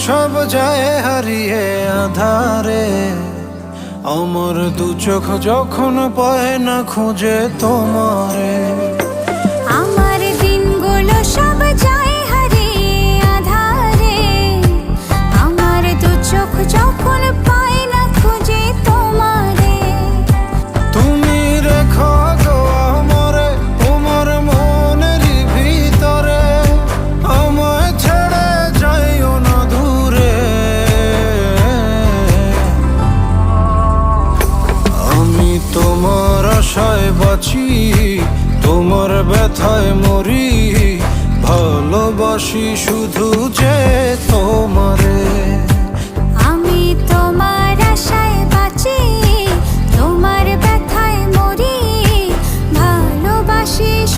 সব যায় হারিয়ে আধারে, আমার দু চোখ যখন পায় না খুঁজে তোমারে। আমার দিনগুলো সব যায় হারিয়ে আধারে, আমার দু চোখ যখন পায় না খুঁজে তোমারে। তুমি রেখো গো আমারে তোমার মনের ভিতরে, আমায় ছেড়ে যাইও না দূরে। আমি তোমার আশায় বাঁচি, তোমার ব্যথায় মরি, ভালোবাসি শুধু যে তোমারে।